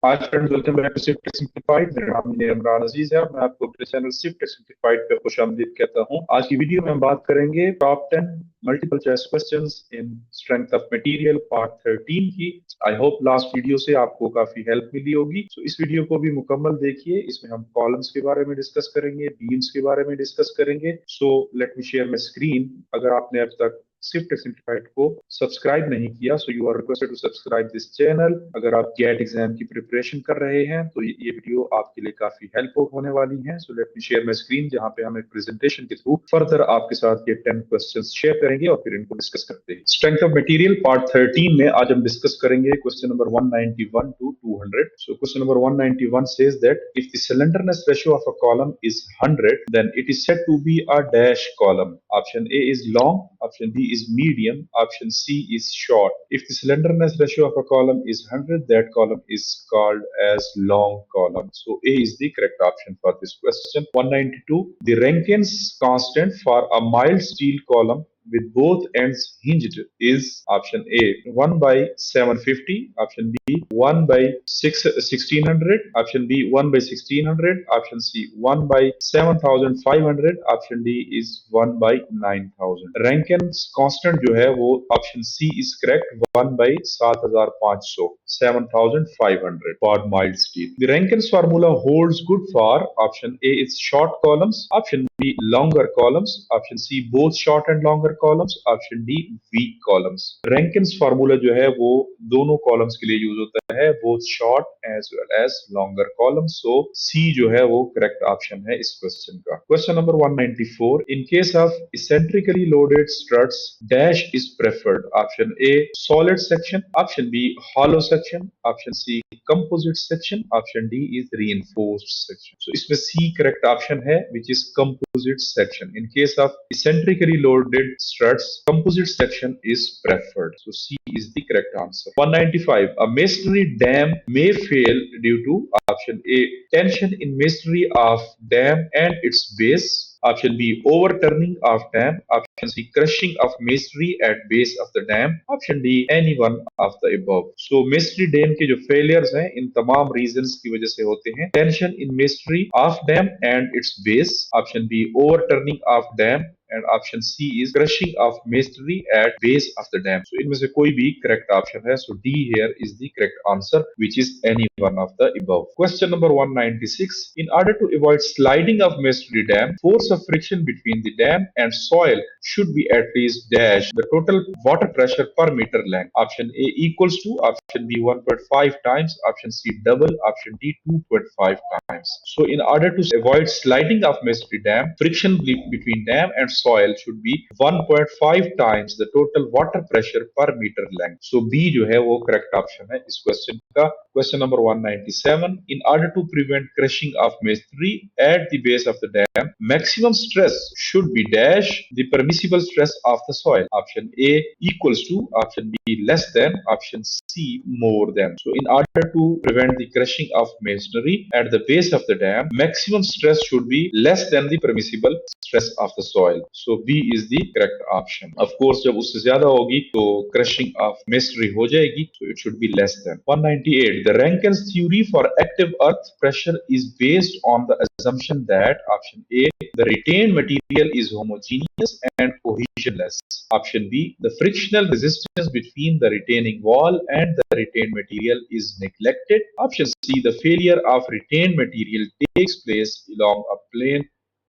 Hi friends, welcome back to Siftech simplified. मेरा नाम इमरान अजीज है और मैं आपको अपने चैनल सिफ्टेक सिंप्लीफाइड पे खुशामदीद कहता हूं। आज की वीडियो में हम बात करेंगे top 10 multiple choice questions in strength of material part 13 की। आई होप लास्ट वीडियो से आपको काफी हेल्प मिली होगी। तो इस वीडियो को भी मुकम्मल देखिए। इसमें हम कॉलम्स के बारे में डिस्कस करेंगे, बीम्स के बारे में डिस्कस करेंगे। So let me share my screen. अगर आपने अब तक स्विफ्ट सिंप्लीफाइड को सब्सक्राइब नहीं किया, so you are requested to subscribe this channel. अगर आप गेट एग्जाम की प्रिपरेशन कर रहे हैं तो ये वीडियो आपके लिए काफी हेल्पफुल होने वाली है। So let me share my screen, जहां पे हम एक प्रेजेंटेशन के थ्रू फर्दर आपके साथ ये 10 क्वेश्चंस शेयर करेंगे और फिर इनको डिस्कस करते हैं। स्ट्रेंथ ऑफ मटेरियल पार्ट 13 में आज हम डिस्कस करेंगे question number 191 to 200। So question number 191 says that if the slenderness ratio of a column is 100, then it is said to be a dash column. Option A is long, option B is medium, option C is short. If the slenderness ratio of a column is 100, that column is called as long column. So A is the correct option for this question. 192. The Rankine's constant for a mild steel column with both ends hinged is option A 1 by 750, option B 1 by 1600, option B 1 by 1600, option C 1 by 7500, option D is 1 by 9000. Rankine's constant जो है वो option C is correct, 1 by 7500, 7500 for mild steel. The Rankine's formula holds good for option A is short columns, option B longer columns, option C both short and longer columns, option D weak columns. Rankine's formula जो है वो दोनों columns के लिए use होता है, both short as well as longer columns. So C जो है वो correct option है इस question का. Question number 194. In case of eccentrically loaded struts, dash is preferred. Option A solid section, option B hollow section, option C composite section, option D is reinforced section. So इसमें C correct option है, which is composite section. In case of eccentrically loaded struts, composite section is preferred. So C is the correct answer. 195. A masonry dam may fail due to option A tension in masonry of dam and its base, option B overturning of dam, option C crushing of masonry at base of the dam, option D any one of the above. So masonry dam के जो failures हैं इन तमाम reasons की वजह से होते हैं. Tension in masonry of dam and its base, option B overturning of dam, and option C is crushing of masonry at base of the dam. So इनमें से कोई भी correct option है. So D here is the correct answer, which is any one of the above. Question number 196. In order to avoid sliding of masonry dam, force of friction between the dam and soil should be at least dash the total water pressure per meter length. Option A equals to, option B 1.5 times, option C double, option D 2.5 times. So in order to avoid sliding of masonry dam, friction between dam and soil should be 1.5 times the total water pressure per meter length. So B जो है वो correct option है इस question का. Question number 197. In order to prevent crushing of masonry at the base of the dam, maximum stress should be dash the permissible stress of the soil. Option A equals to, option B less than, option C more than. So in order to prevent the crushing of masonry at the base of the dam, maximum stress should be less than the permissible stress of the soil. So B is the correct option. Of course जब उससे ज्यादा होगी तो crushing of masonry हो जाएगी, so it should be less than. 198. The Rankine's theory for active earth pressure is based on the assumption that option A the retained material is homogeneous and cohesionless, option B the frictional resistance between the retaining wall and the retained material is neglected, option C the failure of retained material takes place along a plane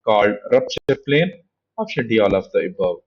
called rupture plane, option D all of the above.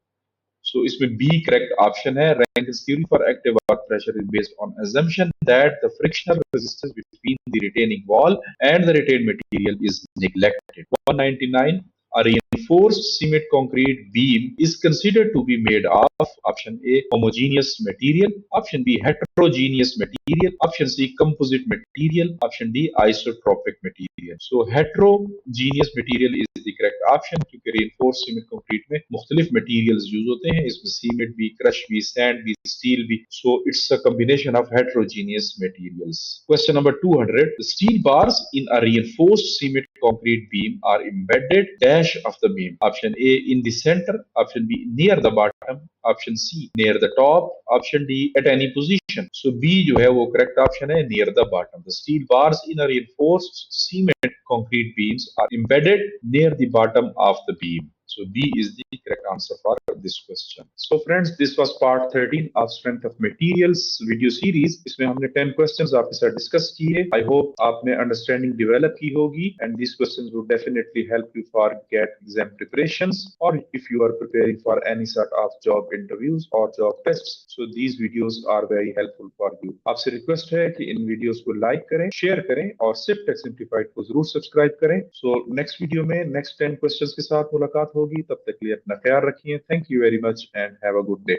So इसमें B correct option है. Rankine's theory for active earth pressure is based on assumption that the frictional resistance between the retaining wall and the retained material is neglected. 199. A reinforced cement concrete beam is considered to be made of, option A homogeneous material, option B heterogeneous material, option C composite material, option D isotropic material. So heterogeneous material is the correct option क्योंकि reinforced cement concrete में मुख्तलिफ materials use होते हैं. इसमें cement भी, crush भी, sand भी, steel भी. So it's a combination of heterogeneous materials. Question number 200. The steel bars in a reinforced cement concrete beam are embedded dash edge of the beam. Option A, in the center. Option B, near the bottom. Option C, near the top. Option D, at any position. So B जो है वो correct option है, near the bottom. The steel bars in a reinforced cement concrete beams are embedded near the bottom of the beam. So B is the correct answer for this question. So friends, this was part 13 of Strength of Materials video series. इसमें हमने 10 questions आपके साथ discuss किए. I hope आपने understanding develop की होगी, and these questions will definitely help you for get exam preparations, or if you are preparing for any sort of job interviews or job tests. So these videos are very helpful for you. आपसे request है कि इन videos को like करें, share करें और Civtechsimplified को जरूर subscribe करें. So next video में next 10 questions के साथ मुलाकात होगी. तब तक के लिए अपना ख्याल रखिए. Thank you very much and have a good day.